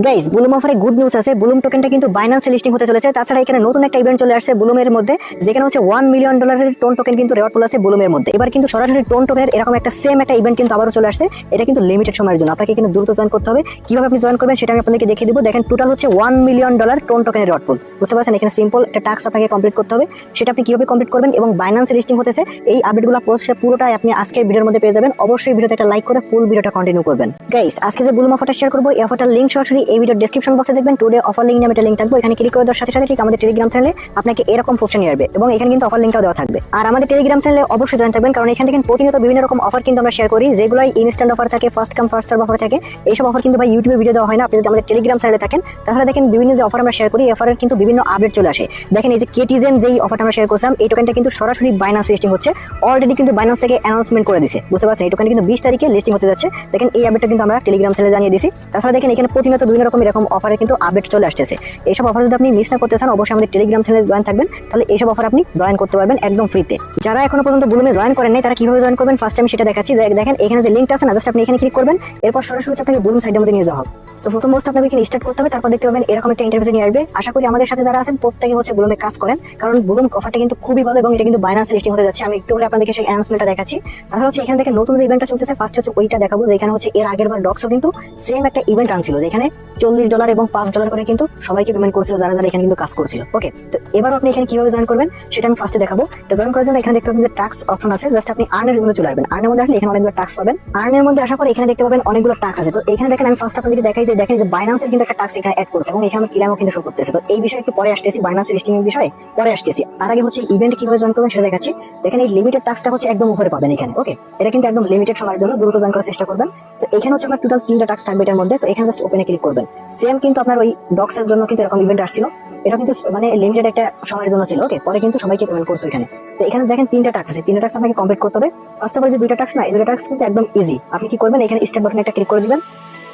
Guys, Blum অফারে good news আছে। Blum টোকেনটা কিন্তু বাইন্যান্সে লিস্টিং হতে চলেছে। তাছাড়া এখানে নতুন একটা ইভেন্ট চলে আসছে বুলুমের মধ্যে, যেখানে হচ্ছে $1 মিলিয়ন টোন টোকেন কিন্তু রেওয়ার্ড পুল আছে বুলুমের মধ্যে। এবার কিন্তু সরাসরি টোন টোকেনের এরকম একটা সেম একটা ইভেন্ট কিন্তু আবারও চলে আসছে। এটা কিন্তু লিমিটেড সময়ের জন্য, আপনাকে কিন্তু দ্রুত জয়েন করতে হবে। কিভাবে আপনি জয়েন করবেন সেটা আমি আপনাদেরকে দেখিয়ে দিব। দেখেন, টোটাল হচ্ছে $1 মিলিয়ন টোন টোকেনের রেওয়ার্ড পুল। বুঝতে পারছেন, এখানে সিম্পল একটা টাস্ক আপনাকে কমপ্লিট করতে হবে। সেটা আপনি কিভাবে কমপ্লিট করবেন এবং বাইন্যান্সে লিস্টিং হতেছে এই আপডেটগুলো পুরোটাই আপনি আজকের ভিডিওর মধ্যে পেয়ে যাবেন। অবশ্যই ভিডিওতে একটা লাইক করে ফুল ভিডিওটা কন্টিনিউ করবেন। গাইস, আজকে যে বুলুম অফারটা শেয়ার করবো, এই অফারটার লিংক সরাসরি এই ভিডিওর ডেসক্রিপশন বক্সে দেখবেন। টুডে অফার লিংক নামে একটা লিংক থাকবে, এখানে ক্লিক করে দেওয়ার সাথে সাথে ঠিক আমাদের টেলিগ্রাম চ্যানেলে আপনাকে এরকম পোস্টে নিয়ে আসবে এবং এখানে কিন্তু অফার লিংকটাও দেওয়া থাকবে। আর আমাদের টেলিগ্রাম চ্যানেলে অবশ্যই জয়েন থাকবেন, কারণ এখান থেকে প্রতিনিয়ত বিভিন্ন রকম অফার কিন্তু আমরা শেয়ার করি, যেগুলো ইনস্ট্যান্ট অফার থাকে, first come first serve offer থাকে। এইসব অফার কিন্তু ভাই ইউটিউবে ভিডিও দেওয়া হয় না, আপনি যদি আমাদের টেলিগ্রাম চ্যানেলে থাকেন। তাছাড়া দেখেন, বিভিন্ন যে অফার আমরা শেয়ার করি, এই অফারের কিন্তু বিভিন্ন আপডেট চলে আসে। দেখেন, এই যে কেটিজেন যেই অফারটা আমরা শেয়ার করছিলাম, এই টোকেনটা কিন্তু সরাসরি বাইন্যান্স লিস্টিং হচ্ছে। অলরেডি কিন্তু বাইন্যান্স থেকে অ্যানাউন্সমেন্ট করে দিয়েছে। বুঝতে পারছেন, এই টোকেন কিন্তু 20 তারিখে লিস্টিং হতে যাচ্ছে। দেখেন, এই আপডেটটা কিন্তু আমরা টেলিগ্রাম চ্যানেলে জানিয়ে দিয়েছি। তাছাড়া দেখেন, এখানে প্রতিনিয়ত বিভিন্ন রকম এরকম অফারের কিন্তু আপডেট চলে আসতেছে। এইসব অফার যদি আপনি মিস না করতে চান, অবশ্যই আমাদের টেলিগ্রাম চ্যানেলে জয়েন থাকবেন, তাহলে এইসব অফার আপনি জয়েন করতে পারবেন একদম ফ্রিতে। যারা এখনো পর্যন্ত বুলুমে জয়েন করেন নাই, তারা কিভাবে জয়েন করবেন ফার্স্ট টাইম সেটা দেখাচ্ছি। দেখেন, এখানে যে লিঙ্কটা আছে না, জাস্ট আপনি এখানে ক্লিক করবেন, এরপর সরাসরি আপনাকে বুলুম সাইডের মধ্যে নিয়ে যাওয়া হবে। তো প্রথম অবস্থা আপনাকে এখানে স্টার্ট করতে হবে, তারপর দেখতে পাবেন এরকম একটা ইন্টারভিউ নিয়ে আসবে। আশা করি আমাদের সাথে যারা আছেন প্রত্যেকে হচ্ছে বুলুমে কাজ করেন, কারণ বুলুম অফারটা কিন্তু খুবই ভালো এবং এটা কিন্তু বাইন্যান্স লিস্টিং হতে যাচ্ছে। আমি একটু করে আপনাদেরকে সেই অ্যানাউন্সমেন্টটা দেখাচ্ছি। তাছাড়া হচ্ছে এখানে দেখেন নতুন যে ইভেন্টটা চলতেছে, ফার্স্ট হচ্ছে ওইটা দেখাবো, যেখানে হচ্ছে এর আগের বার ডক্সও কিন্তু সেম একটা ইভেন্ট আনছিল, যেখানে $40 এবং $5 করে কিন্তু সবাইকে পেমেন্ট করছিল যারা যারা এখানে কিন্তু কাজ করছিল। ওকে, তো এবারও আপনি এখানে কিভাবে জয়েন করবেন সেটা আমি ফার্স্টে দেখাবো। তো জয়েন করার জন্য এখানে দেখতে পাবেন যে টাস্ক অপশন আছে, জাস্ট আপনি আর্নের মধ্যে চলে আসবেন। আর্নের মধ্যে আসলে এখানে অনেকগুলো টাস্ক পাবেন। আর্নের মধ্যে আসার পর এখানে দেখতে পাবেন অনেকগুলো টাস্ক আছে। তো এখানে দেখেন, আমি ফার্স্ট আপনাদেরকে দেখাই যে দেখেন যে বাইন্যান্সের কিন্তু একটা টাস্ক এখানে অ্যাড করছে এবং এখানে আমার ক্লেমও কিন্তু শো করতেছে। তো এই বিষয়ে একটু পরে আসতেছি, বাইন্যান্স লিস্টিং এর বিষয়ে পরে আসতেছি। তার আগে হচ্ছে ইভেন্ট কিভাবে জয়েন করবেন সেটা দেখাচ্ছি। দেখেন, এই লিমিটেড টাস্কটা হচ্ছে একদম উপরে পাবেন এখানে। ওকে, এটা কিন্তু একদম লিমিটেড সময়ের জন্য, দ্রুত জয়েন করার চেষ্টা করবেন। তো এখানে হচ্ছে আপনার টোটাল 3টা টাস্ক থাকবে এটার মধ্যে। তো এখানে জাস্ট ওপেনে ক্লিক করবেন। সেম কিন্তু আপনার ওই ডক্সের জন্য কিন্তু এরকম ইভেন্ট আসছিল, এটা কিন্তু মানে লিমিটেড একটা সময়ের জন্য ছিল। ওকে, পরে কিন্তু সবাইকে পেমেন্ট করছে এখানে। তো এখানে দেখেন 3টা টাস্ক আছে, 3টা টাস্ক আপনাকে কমপ্লিট করতে হবে। ফার্স্ট অফ অল যে 2টা টাস্ক না, এই 2টা টাস্ক কিন্তু একদম ইজি। আপনি কি করবেন, এখানে স্টেপ বাটনে একটা ক্লিক করে দিবেন।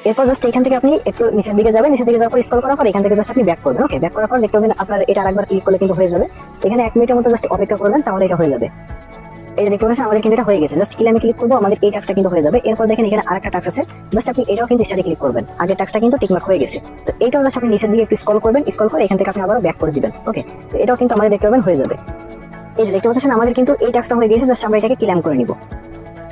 এরপর জাস্ট এখান থেকে আপনি একটু নিচের দিকে যাবেন, নিচের দিকে যাওয়ার পর স্ক্রল করার পর এখান থেকে জাস্ট আপনি ব্যাক করবেন। ওকে, ব্যাক করার পর দেখতে পাবেন আপনার এটা আরেকবার ক্লিক করলে কিন্তু হয়ে যাবে। এখানে 1 মিনিটের মতো জাস্ট অপেক্ষা করবেন, তাহলে এটা হয়ে যাবে। এই যে দেখতে পাচ্ছেন আমাদের কিন্তু এটা হয়ে গেছে। জাস্ট ক্লিক আমি ক্লিক করবো, আমাদের এই টাস্কটা কিন্তু হয়ে যাবে। এরপর দেখেন এখানে আরেকটা টাস্ক আছে, জাস্ট আপনি এটাও কিন্তু স্টার্টে ক্লিক করবেন। আগের টাস্কটা কিন্তু টিকমার্ক হয়ে গেছে। তো এইটাও জাস্ট আপনি নিচের দিকে একটু স্ক্রল করবেন, স্ক্রল করে এখান থেকে আপনি আবার ব্যাক করে দিবেন। ওকে, তো এটাও কিন্তু আমাদের দেখতে পাবেন হয়ে যাবে। এই যে দেখতে পাচ্ছেন আমাদের কিন্তু এই টাস্কটা হয়ে গেছে, জাস্ট আমরা এটাকে ক্লেম করে নিব।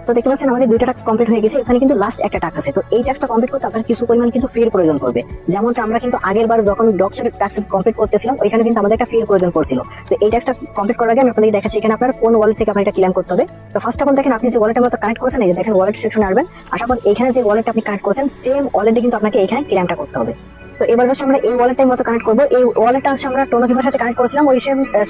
তো দেখতে পাচ্ছেন আমাদের 2টা টাস্ক কমপ্লিট হয়ে গেছে। এখানে কিন্তু লাস্ট একটা টাস্ক আছে। তো এই টাস্কটা কমপ্লিট করতে আপনার কিছু পরিমাণ কিন্তু ফির প্রয়োজন পড়বে। যেমনটা আমরা কিন্তু আগের বার যখন ডক্সের টাস্ক কমপ্লিট করতেছিলাম, ওইখানে কিন্তু আমাদের একটা ফির প্রয়োজন পড়ছিল। তো এই টাস্কটা কমপ্লিট করার আগে আমি আপনাদের দেখাচ্ছি এখানে আপনার কোন ওয়ালেট থেকে আপনার এটা ক্লেম করতে হবে। তো ফার্স্ট অফ অল দেখেন, আপনি যে ওয়ালেটের মতো কানেক্ট করেছেন, এই যে দেখেন ওয়ালেট সেকশনে আসবেন। আসার পর এখানে যে ওয়ালেট আপনি কানেক্ট করেছেন, সেম ওয়ালেটে কিন্তু আপনাকে এখানে ক্লেমটা করতে হবে। তো এবার জাস্ট আমরা এই ওয়ালেটের মতো কানেক্ট করবো। এই ওয়ালেটটা হচ্ছে আমরা টোনোকিভার সাথে কানেক্ট করেছিলাম, ওই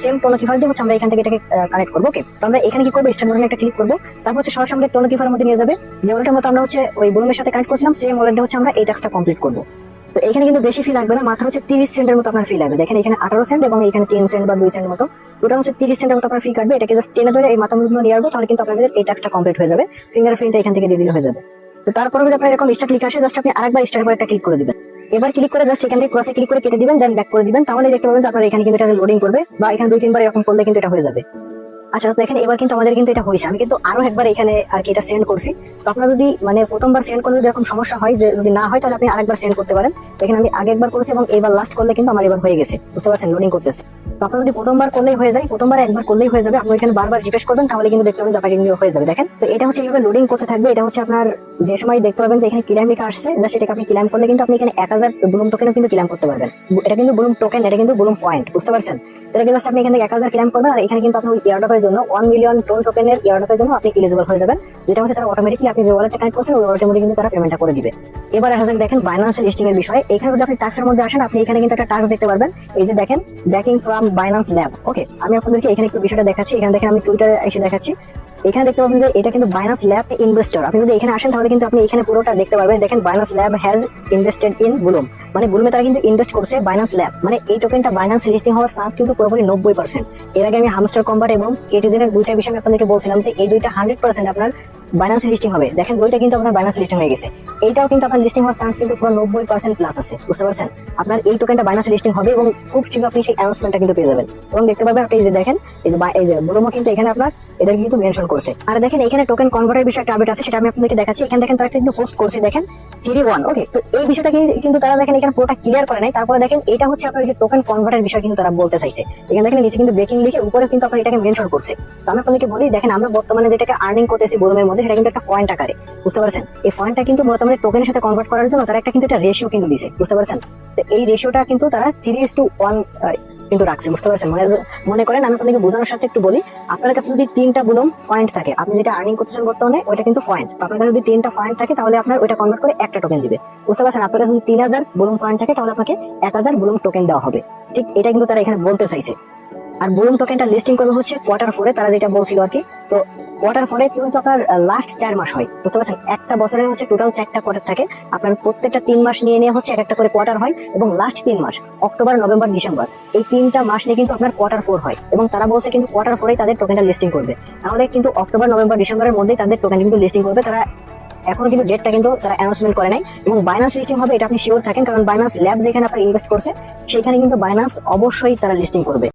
সেম টোনোকিভার দিয়ে হচ্ছে আমরা এখান থেকে এটাকে কানেক্ট করবো। ওকে, তো আমরা এখানে কি করবো, স্টার্ট বাটনে একটা ক্লিক করবো। তারপর হচ্ছে সরাসরি আমাদের টোনোকিভার মধ্যে নিয়ে যাবে। যে ওয়ালেটের মতো আমরা হচ্ছে ওই বুলুমের সাথে কানেক্ট করেছিলাম, সেম ওয়ালেটে হচ্ছে আমরা এই টাস্কটা কমপ্লিট করবো। তো এখানে কিন্তু বেশি ফি লাগবে না, মাত্র হচ্ছে 30 সেন্টের মতো আপনার ফি লাগবে। দেখেন এখানে 18 সেন্ট এবং এখানে 3 সেন্ট বা 2 সেন্ট মতো, টোটাল হচ্ছে 30 সেন্টের মতো আপনার ফি কাটবে। এটাকে জাস্ট টেনে ধরে এই মাথা মধ্যে নিয়ে আসবো, তাহলে কিন্তু আপনাদের এই টাস্কটা কমপ্লিট হয়ে যাবে। ফিঙ্গারপ্রিন্টটা এখান থেকে দিয়ে দিলে হয়ে যাবে। তো তারপরে যদি আপনার এরকম স্টার্ট লিখে আসে, জাস্ট আপনি আরেকবার স্টার্ট করে একটা ক্লিক করে দিবেন। এবার ক্লিক করে জাস্ট এখান থেকে ক্রসে ক্লিক করে কেটে দিবেন, দেন ব্যাক করে দিবেন। তাহলে দেখতে পাবেন যে আপনার এখানে কিন্তু এটা লোডিং করবে, বা এখানে 2-3 বার এরকম করলে কিন্তু এটা হয়ে যাবে। আচ্ছা, তো এখানে এবার কিন্তু আমাদের কিন্তু এটা হয়েছে। আমি কিন্তু আরো একবার এখানে আর কি এটা সেন্ড করছি। তো আপনারা যদি মানে প্রথমবার সেন্ড করলে যদি এরকম সমস্যা হয়, যে যদি না হয় তাহলে আপনি আরেকবার সেন্ড করতে পারেন। এখানে আমি আগে একবার করেছি এবং এবার লাস্ট করলে কিন্তু আমার এবার হয়ে গেছে। বুঝতে পারছেন, লোডিং করতেছে। তো আপনারা যদি প্রথমবার করলেই হয়ে যায়, প্রথমবার একবার করলেই হয়ে যাবে। আপনি এখানে বারবার রিফ্রেশ করবেন, তাহলে কিন্তু দেখতে পাবেন যে আপনার হয়ে যাবে। দেখেন, তো এটা হচ্ছে এইভাবে লোডিং করতে থাকবে। এটা হচ্ছে আপনার যে সময় দেখতে পাবেন যে এখানে ক্লেম লেখা আসছে, জাস্ট এটাকে আপনি ক্লেম করলে কিন্তু আপনি এখানে 1000 বুলুম টোকেনও কিন্তু ক্লেম করতে পারবেন। এটা কিন্তু বুলুম টোকেন, এটা কিন্তু বুলুম পয়েন্ট। বুঝতে পারছেন, এটাকে জাস্ট আপনি এখানে 1000 ক্লেম করবেন। আর এখানে কিন্তু আপনি এয়ারড্রপের জন্য 1 মিলিয়ন টোন টোকেনের এয়ারড্রপের জন্য আপনি এলিজিবল হয়ে যাবেন। যেটা হচ্ছে তারা অটোমেটিকলি আপনি যে ওয়ালেটে কানেক্ট করছেন, ওই ওয়ালেটের মধ্যে কিন্তু তারা পেমেন্টটা করে দিবে। এবার আসা যাক দেখেন বাইন্যান্স লিস্টিং এর বিষয়ে। এখানে যদি আপনি টাস্কের মধ্যে আসেন, আপনি এখানে কিন্তু একটা টাস্ক দেখতে পারবেন। এই যে দেখেন, ব্যাকিং ফ্রম বাইন্যান্স ল্যাব। ওকে, আমি আপনাদেরকে এখানে একটু বিষয়টা দেখাচ্ছি। এখানে দেখেন আমি টুইটারে এসে দেখাচ্ছি। এখানে দেখতে পাবেন যে এটা কিন্তু বাইন্যান্স ল্যাব ইনভেস্টর। আপনি যদি এখানে আসেন, তাহলে কিন্তু আপনি এখানে পুরোটা দেখতে পারবেন। দেখেন, Binance lab has invested in বুলুম, মানে বুলুমে তারা কিন্তু ইনভেস্ট করছে বাইন্যান্স ল্যাব। মানে এই টোকেনটা বাইন্যান্স লিস্টিং হওয়ার চান্স কিন্তু পুরোপুরি 90%। এর আগে আমি হামস্টার কম্বাট এবং কেটিজেনের 2টা বিষয় আমি আপনাদেরকে বলছিলাম যে এই 2টা 100% আপনার বাইন্যান্স লিস্টিং হবে, দেখেন দুইটা কিন্তু আপনার বাইন্যান্স লিস্টিং হয়ে গেছে। এইটাও কিন্তু আপনার লিস্টিং হওয়ার চান্স কিন্তু পুরো 90% প্লাস আছে, বুঝতে পারছেন? আপনার এই টোকেনটা বাইন্যান্স লিস্টিং হবে এবং খুব শীঘ্র আপনি সেই অ্যানাউন্সমেন্টটা কিন্তু পেয়ে যাবেন। এবং দেখতে পাবেন আপনি এই যে দেখেন এই যে ব্লুমও কিন্তু এখানে আপনার এদের কিন্তু মেনশন করছে। আর দেখেন এখানে টোকেন কনভার্টের বিষয়ে একটা আপডেট আছে, সেটা আমি আপনাদেরকে দেখাচ্ছি। এখানে দেখেন তারা কিন্তু পোস্ট করছে, দেখেন 3-1। ওকে, তো এই বিষয়টা কিন্তু তারা দেখেন এখানে পুরোটা ক্লিয়ার করে নাই। তারপরে দেখেন এটা হচ্ছে আপনার যে টোকেন কনভার্টের বিষয় কিন্তু তারা বলতে চাইছে। এখানে দেখেন নিচে কিন্তু ব্রেকিং লিখে উপরে কিন্তু আপনার এটাকে মেনশন করছে। তো আমি আপনাদেরকে বলি, দেখেন আমরা বর্তমানে যেটাকে আর্নিং করতেছি ব্লুমের মধ্যে, সেটা কিন্তু একটা পয়েন্ট আকারে, বুঝতে পারছেন? এই পয়েন্টটা কিন্তু মূলত আমাদের টোকেনের সাথে কনভার্ট করার জন্য তারা কিন্তু একটা রেশিও কিন্তু দিছে, বুঝতে পারছেন? তো এই রেশিওটা কিন্তু তারা 3:1 কিন্তু রাখছে, বুঝতে পারছেন? মনে করেন আমি আপনাকে বোঝানোর সাথে একটু বলি, আপনার কাছে যদি 3টা বুলুম পয়েন্ট থাকে, আপনি যেটা আর্নিং করতেছেন বর্তমানে ওইটা কিন্তু পয়েন্ট, তো আপনার কাছে যদি 3টা পয়েন্ট থাকে তাহলে আপনার ওইটা কনভার্ট করে একটা টোকেন দিবে, বুঝতে পারছেন? আপনার কাছে যদি 3000 বুলুম পয়েন্ট থাকে তাহলে আপনাকে 1000 বুলুম টোকেন দেওয়া হবে। ঠিক এটা কিন্তু তারা এখানে বলতে চাইছে। আর বুলুম টোকেনটা লিস্টিং করবে হচ্ছে Q4 তারা যেটা বলছিল আর কি। তো Q4 কিন্তু আপনার লাস্ট 4 মাস হয়, বুঝতে পারছেন? একটা বছরে হচ্ছে টোটাল 4টা কোয়ার্টার থাকে, আপনার প্রত্যেকটা 3 মাস নিয়ে নিয়ে হচ্ছে একটা করে কোয়ার্টার হয়, এবং লাস্ট 3 মাস অক্টোবর, নভেম্বর, ডিসেম্বর, এই 3টা মাস নিয়ে কিন্তু আপনার Q4 হয়। এবং তারা বলছে কিন্তু Q4 তাদের টোকেনটা লিস্টিং করবে। তাহলে কিন্তু অক্টোবর, নভেম্বর, ডিসেম্বরের মধ্যেই তাদের টোকেন কিন্তু লিস্টিং করবে। তারা এখনো কিন্তু ডেটটা কিন্তু তারা অ্যানাউন্সমেন্ট করে নাই। এবং বাইন্যান্স লিস্টিং হবে এটা আপনি শিওর থাকেন, কারণ বাইন্যান্স ল্যাব যেখানে আপনার ইনভেস্ট করছে সেখানে কিন্তু বাইন্যান্স অবশ্যই তারা লিস্টিং করবে।